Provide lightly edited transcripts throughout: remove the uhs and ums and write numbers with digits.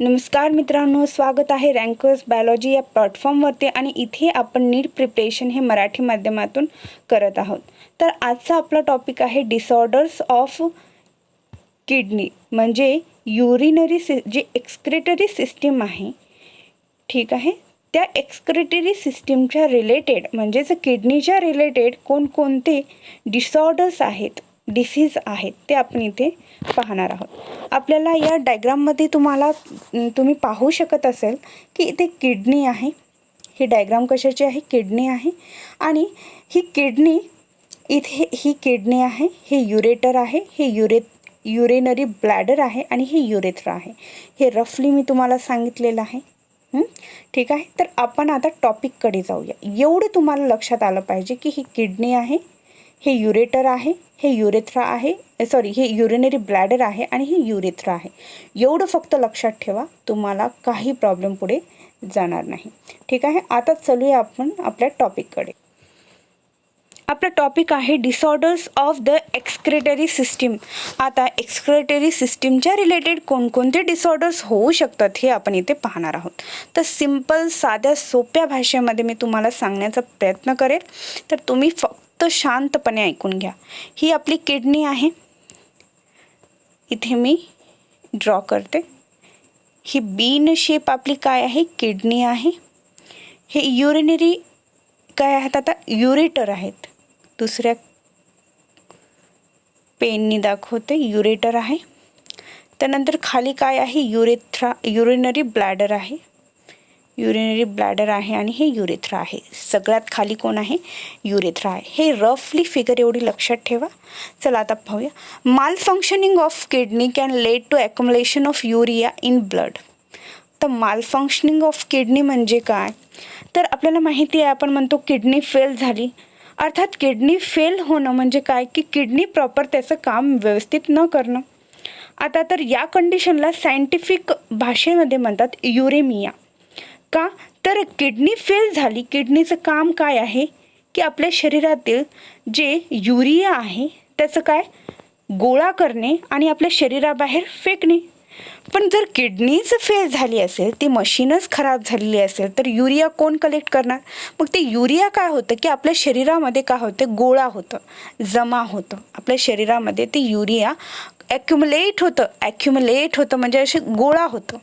नमस्कार मित्रांनो, स्वागत आहे रँकर्स बायोलॉजी या प्लॅटफॉर्मवरती आणि इथे आपण नीट प्रिपरेशन हे मराठी माध्यमातून करत आहोत. तर आजचा आपला टॉपिक आहे डिसऑर्डर्स ऑफ किडनी, म्हणजे युरिनरी जे एक्सक्रेटरी सिस्टीम आहे, ठीक आहे, त्या एक्सक्रेटरी सिस्टीमच्या रिलेटेड म्हणजेच किडनीच्या रिलेटेड कोणकोणते डिसऑर्डर्स आहेत, डिसीज आहेत ते आपण इथे पाहणार आहोत. आपल्याला या डायग्राममध्ये तुम्ही पाहू शकत असेल की इथे किडनी आहे. ही डायग्राम कशाची आहे? किडनी आहे. आणि ही किडनी इथे ही किडनी आहे, हे युरेटर आहे, हे युरेनरी ब्लॅडर आहे आणि हे युरेथ्रा आहे. हे रफली मी तुम्हाला सांगितलेलं आहे. ठीक आहे. तर आपण आता टॉपिककडे जाऊया. एवढं तुम्हाला लक्षात आलं पाहिजे की ही किडनी आहे, हे युरेटर आहे, हे युरेथ्रा आहे, हे युरिनरी ब्लॅडर आहे आणि हे युरेथ्रा आहे. एवढं फक्त लक्षात ठेवा, तुम्हाला काही प्रॉब्लेम पुढे जाणार नाही. ठीक आहे. आता चलूया आपण आपल्या टॉपिककडे. आपला टॉपिक आहे disorders of the excretory system. आता एक्सक्रेटरी सिस्टीमच्या रिलेटेड कोणकोणते डिसऑर्डर्स होऊ शकतात हे आपण इथे पाहणार आहोत. तर सिंपल, साध्या, सोप्या भाषेमध्ये मी तुम्हाला सांगण्याचा प्रयत्न करेल, तर तुम्ही फक्त शांतपणे ऐकून घ्या. ही आपली किडनी आहे, इथे मी ड्रॉ करते. ही बीन शेप आपली काय आहे? किडनी आहे. हे युरिनरी काय आहेत? आता युरेटर आहेत. दुसऱ्या पेननी दाखवते, युरेटर आहे. त्यानंतर खाली काय आहे? युरिनरी ब्लॅडर आहे. युरिनरी ब्लॅडर आहे आणि हे युरेथ्रा आहे. सगळ्यात खाली कोण आहे? युरेथ्रा आहे. हे रफली फिगर एवढी लक्षात ठेवा. चला आता पाहूया. Malfunctioning of kidney can lead to accumulation of urea in blood. तर माल फंक्शनिंग ऑफ किडनी म्हणजे काय? तर आपल्याला माहिती आहे, आपण म्हणतो किडनी फेल झाली. अर्थात किडनी फेल होणं म्हणजे काय की किडनी प्रॉपर त्याचं काम व्यवस्थित न करणं. आता तर या कंडिशनला सायंटिफिक भाषेमध्ये म्हणतात युरेमिया. का? तर किडनी फेल झाली. किडनीचं काम काय आहे की आपल्या शरीरातील जे युरिया आहे त्याचं काय? गोळा करणे आणि आपल्या शरीराबाहेर फेकणे. पण जर किडनीच फेल झाली असेल, ती मशीनच खराब झालेली असेल, तर युरिया कोण कलेक्ट करणार? मग ते युरिया काय होतं की आपल्या शरीरामध्ये काय होतं? गोळा होतं, जमा होतं. आपल्या शरीरामध्ये ते युरिया ॲक्युमुलेट होतं म्हणजे असे गोळा होतं.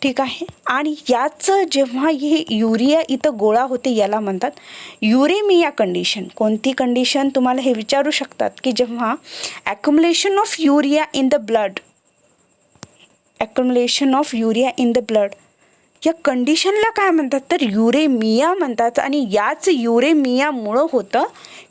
ठीक आहे. आणि याचं जेव्हा हे युरिया इथं गोळा होते याला म्हणतात युरेमिया कंडिशन. कोणती कंडिशन? तुम्हाला हे विचारू शकतात की जेव्हा accumulation of urea in the blood, या कंडिशनला काय म्हणतात? तर युरेमिया म्हणतात. आणि याच युरेमियामुळं होतं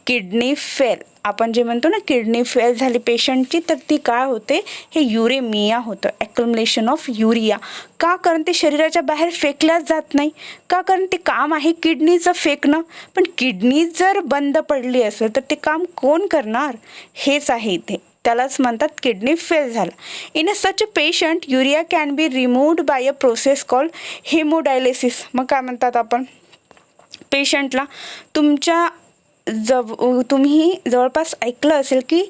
किडनी फेल. आपण जे म्हणतो ना किडनी फेल झाली पेशंटची, तर ती काय होते? हे युरेमिया होतं, ॲक्युमुलेशन ऑफ युरिया. का? कारण ते शरीराच्या बाहेर फेकल्याच जात नाही. का? कारण ते काम आहे किडनीचं फेकणं. पण किडनी जर बंद पडली असेल तर ते काम कोण करणार? हेच आहे इथे. त्यालाच म्हणतात किडनी फेल झाला. In a such patient urea can be removed by a process called hemodialysis. मग काय म्हणतात आपण पेशंटला? तुम्ही जवळपास ऐकलं असेल की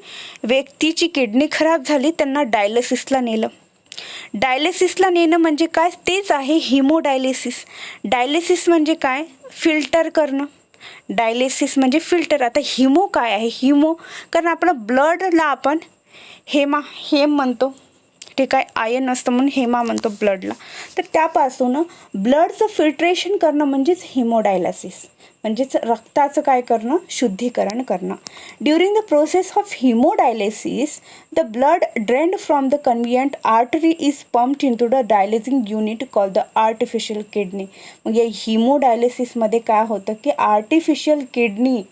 व्यक्तीची किडनी खराब झाली, त्यांना डायलिसिसला नेलं. डायलिसिसला नेणं म्हणजे काय? तेच आहे हिमोडायलिसिस. डायलिसिस म्हणजे काय? फिल्टर करणं. डायलिसिस म्हणजे फिल्टर. आता हिमो काय आहे? हिमो कारण आपलं ब्लडला आपण हेम म्हणतो. ठीक आहे. आयन असतं म्हणून हेमा म्हणतो ब्लडला. तर त्यापासून ब्लडचं फिल्ट्रेशन करणं म्हणजेच हिमोडायलिसिस, म्हणजेच रक्ताचं काय करणं? शुद्धीकरण करणं. During the process of haemodialysis the blood drained from the convenient artery is pumped into the dialysing unit called the artificial kidney. मग या हिमोडायलिसिसमध्ये काय होतं की आर्टिफिशियल किडनी,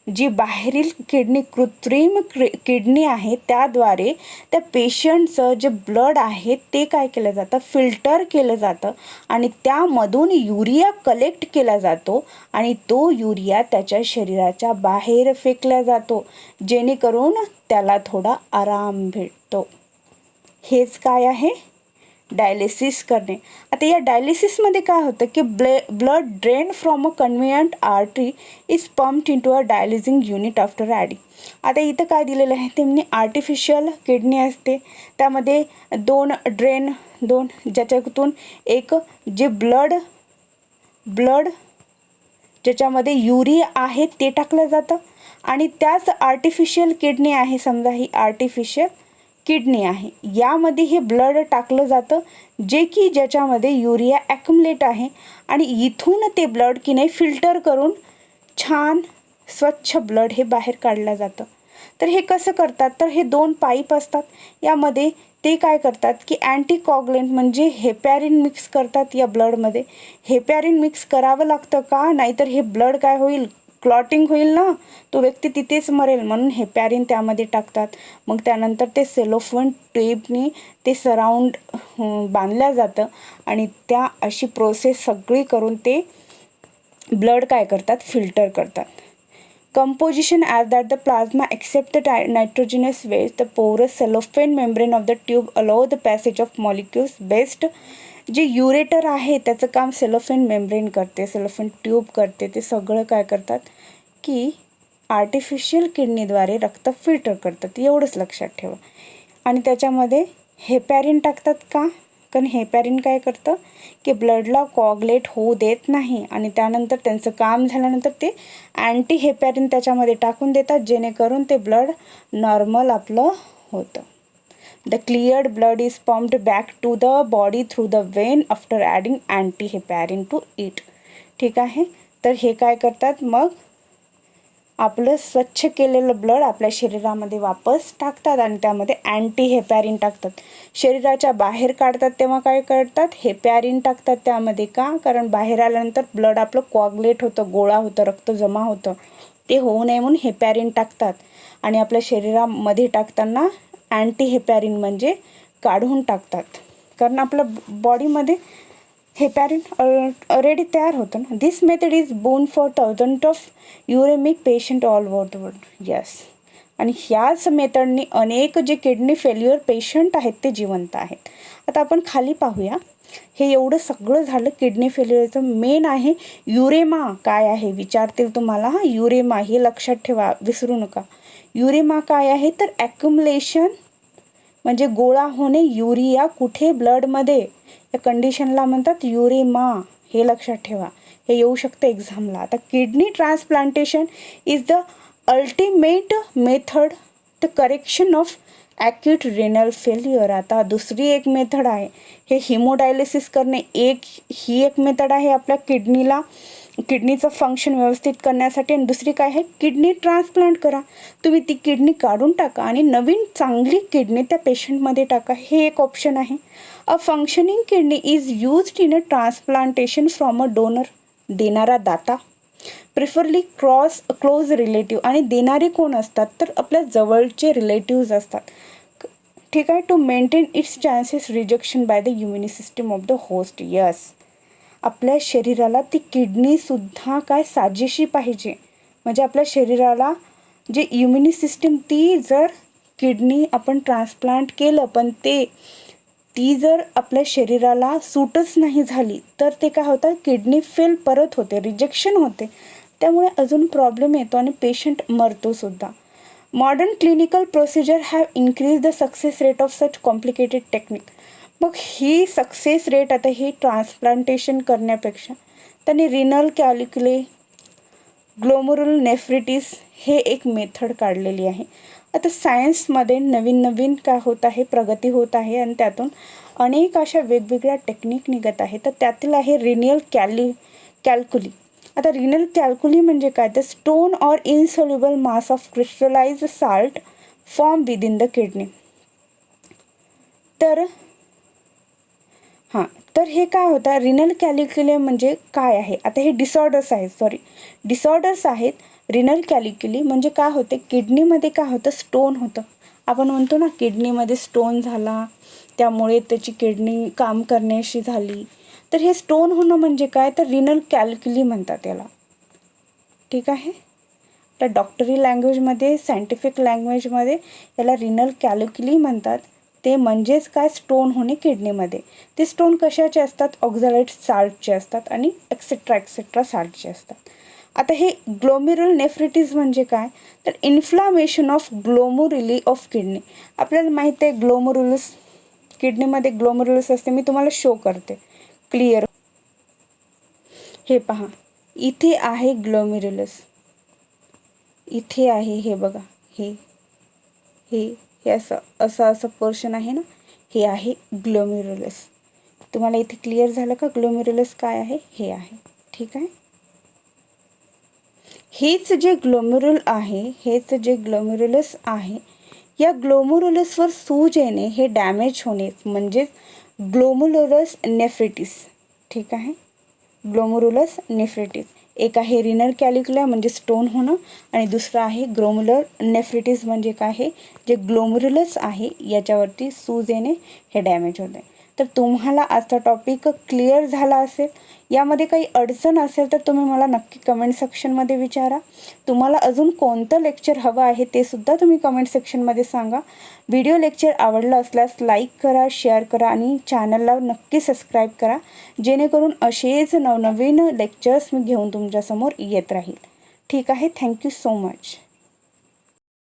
जी बाहेरील किडनी, कृत्रिम किडनी आहे, त्याद्वारे त्या पेशंटचं जे ब्लड आहे ते काय केलं जातं? फिल्टर केलं जातं आणि त्यामधून युरिया कलेक्ट केला जातो आणि तो युरिया त्याच्या शरीराच्या बाहेर फेकला जातो, जेणेकरून त्याला थोडा आराम भेटतो. हेच काय आहे? डायलिसिस करणे. आता या डायलिसिसमध्ये काय होतं की blood drain from a convenient artery is pumped into a dialysing unit after adding. आता इथं काय दिलेलं आहे त्यांनी, आर्टिफिशियल किडनी असते, त्यामध्ये दोन ज्याच्यातून एक जे ब्लड ज्याच्यामध्ये युरिया आहे ते टाकलं जातं, आणि त्याच आर्टिफिशियल किडनी आहे, समजा ही आर्टिफिशियल किडनी आहे, यामध्ये हे ब्लड टाकलं जातं जे की ज्याच्यामध्ये युरिया ॲक्युमुलेट आहे, आणि इथून ते ब्लड की नाही फिल्टर करून छान स्वच्छ ब्लड हे बाहेर काढलं जातं. तर हे कसं करतात, तर हे दोन पाईप असतात, यामध्ये ते काय करतात की अँटीकॉगुलेंट म्हणजे हेपॅरिन मिक्स करतात या ब्लडमध्ये. हेपॅरिन मिक्स करावं लागतं का, नाहीतर हे ब्लड काय होईल, क्लॉटिंग होईल ना, तो व्यक्ती तिथेच मरेल, म्हणून हेपॅरिन त्यामध्ये टाकतात. मग त्यानंतर ते सेलोफोन टेपनी ते सराउंड बांधलं जातं, आणि त्या अशी प्रोसेस सगळी करून ते ब्लड काय करतात, फिल्टर करतात. Composition as that the plasma accept the nitrogenous waste, the porous cellophane membrane of the tube allow the passage of molecules best. जे युरेटर आहे त्याचं काम सेलोफेन मेम्ब्रेन करते, सेलोफेन ट्यूब करते, ते सगळं काय करतात की आर्टिफिशियल किडनीद्वारे रक्त फिल्टर करतात, एवढंच लक्षात ठेवा. आणि त्याच्यामध्ये हेपॅरिन टाकतात का, कारण हेपॅरिन काय करतं की ब्लडला कॉगलेट होऊ देत नाही, आणि त्यानंतर त्यांचं काम झाल्यानंतर ते अँटी हेपॅरिन त्याच्यामध्ये टाकून देतात, जेणेकरून ते ब्लड नॉर्मल आपलं होतं. The cleared blood is pumped back to the body through the vein after adding anti heparin to it. ठीक आहे, तर हे काय करतात, मग आपलं स्वच्छ केलेलं ब्लड आपल्या शरीरामध्ये वापस टाकतात, आणि त्यामध्ये अँटी हेपॅरिन टाकतात. शरीराच्या बाहेर काढतात तेव्हा काय करतात, हेपॅरिन टाकतात त्यामध्ये. का, कारण बाहेर आल्यानंतर ब्लड आपलं कॉगलेट होतं, गोळा होतं, रक्त जमा होतं, ते होऊ नये म्हणून हेपॅरिन टाकतात. आणि आपल्या शरीरामध्ये टाकताना अँटी हेपॅरिन म्हणजे काढून टाकतात, कारण आपल्या बॉडीमध्ये हेपॅरिन ऑलरेडी तयार होतं ना. This method is boon for thousand of uraemic patient all over the world. Yes, आणि ह्याच मेथडनी अनेक जे किडनी फेल्युअर पेशंट आहेत ते जिवंत आहेत. आता आपण खाली पाहूया. हे एवढं सगळं झालं किडनी फेल्युअरचं. मेन आहे युरेमा काय आहे, विचारतील तुम्हाला. युरेमा हे लक्षात ठेवा, विसरू नका. युरेमा काय आहे, तर ॲक्युमुलेशन म्हणजे गोळा होणे युरिया कुठे, ब्लडमध्ये, या कंडिशनला म्हणतात युरेमा, हे लक्षात ठेवा, हे येऊ शकतं एक्झामला. आता kidney transplantation is the ultimate method the correction of acute renal failure. आता दुसरी एक मेथड आहे, हे हिमोडायलिसिस करणे, ही एक मेथड आहे आपल्या किडनीचं फंक्शन व्यवस्थित करण्यासाठी. आणि दुसरी काय आहे, किडनी ट्रान्सप्लांट करा. तुम्ही ती किडनी काढून टाका आणि नवीन चांगली किडनी त्या पेशंटमध्ये टाका, हे एक ऑप्शन आहे. A functioning kidney is used in a transplantation from a donor, देणारा दाता, प्रिफरली क्लोज रिलेटिव्ह, आणि देणारे कोण असतात, तर आपल्या जवळचे रिलेटिव्ज असतात. ठीक आहे, to maintain its chances rejection by the immune system of the host. Yes, आपल्या शरीराला ती किडनीसुद्धा काय साजेशी पाहिजे, म्हणजे आपल्या शरीराला जे इम्युनी सिस्टम, ती जर किडनी आपण ट्रान्सप्लांट केलं पण ती जर आपल्या शरीराला सूटच नाही झाली, तर ते काय होतं, किडनी फेल परत होते, रिजेक्शन होते, त्यामुळे अजून प्रॉब्लेम येतो आणि पेशंट मरतो सुद्धा. Modern clinical procedure have increase the success rate of such complicated technique. मग ही सक्सेस रेट, आता ही ट्रान्सप्लांटेशन करण्यापेक्षा त्यांनी रिनल कॅल्क्युले, ग्लोमेरुलर नेफ्रिटिस हे एक मेथड काढलेली आहे. आता सायन्समध्ये नवीन काय होत आहे, प्रगती होत आहे, आणि त्यातून अनेक अशा वेगवेगळ्या टेक्निक निघत आहे. तर त्यातील आहे रिनल कॅल्क्युली. आता रिनल कॅल्क्युली म्हणजे काय, तर stone or insoluble mass of crystallised salt form within the kidney. तर हे काय होतं, रिनल कॅल्क्युली म्हणजे काय आहे. आता हे डिसऑर्डर्स आहेत. रिनल कॅल्क्युली म्हणजे काय होते, किडनीमध्ये काय होतं, स्टोन होतं. आपण म्हणतो ना, किडनीमध्ये स्टोन झाला, त्यामुळे त्याची किडनी काम करण्याशी झाली. तर हे स्टोन होणं म्हणजे काय, तर रिनल कॅल्क्युली म्हणतात याला. ठीक आहे, तर डॉक्टरी लँग्वेजमध्ये, सायंटिफिक लँग्वेजमध्ये याला रिनल कॅल्क्युली म्हणतात. ते म्हणजेच काय, स्टोन होणे किडनीमध्ये. ते स्टोन कशाचे असतात, ऑक्झॅलेट साल्टचे असतात आणि एक्सेट्रा साल्टचे असतात. आता हे ग्लोमेरुलर नेफ्रिटिस म्हणजे काय, तर inflammation of glomeruli of kidney. आपल्याला माहिती आहे ग्लोमेरुलस, किडनीमध्ये ग्लोमेरुलस असते. मी तुम्हाला शो करते क्लिअर. हे पहा, इथे आहे ग्लोमेरुलस, इथे आहे, हे बघा, हे हे हे असं पोर्शन आहे ना, हे आहे ग्लोमेरुलस. तुम्हाला इथे क्लिअर झालं का ग्लोमेरुलस काय आहे, हे आहे. ठीक आहे. हेच जे ग्लोमेरुल आहे, हेच जे ग्लोमेरुलस आहे, या ग्लोमेरुलसवर सूज येणे, हे डॅमेज होणे म्हणजे ग्लोमेरुलस नेफ्रिटिस. ठीक आहे, ग्लोमेरुलस नेफ्रिटिस. एक आहे रिनल कॅलिक्युला म्हणजे स्टोन होणं, आणि दुसरं आहे ग्लोमेरुलर नेफ्रिटिस म्हणजे काय आहे, जे ग्लोमेरुलस आहे याच्यावरती सूज येणे, हे डॅमेज होते. तर तुम्हाला आजचा टॉपिक क्लिअर झाला असेल. यामध्ये काही अडचण असेल तर तुम्ही मला नक्की कमेंट सेक्शनमध्ये विचारा. तुम्हाला अजून कोणतं लेक्चर हवं आहे ते सुद्धा तुम्ही कमेंट सेक्शनमध्ये सांगा. व्हिडिओ लेक्चर आवडलं असल्यास लाईक करा, शेअर करा आणि चॅनलला नक्की सबस्क्राईब करा, जेणेकरून असेच नवनवीन लेक्चर्स मी घेऊन तुमच्यासमोर येत राहील. ठीक आहे, थँक्यू सो मच.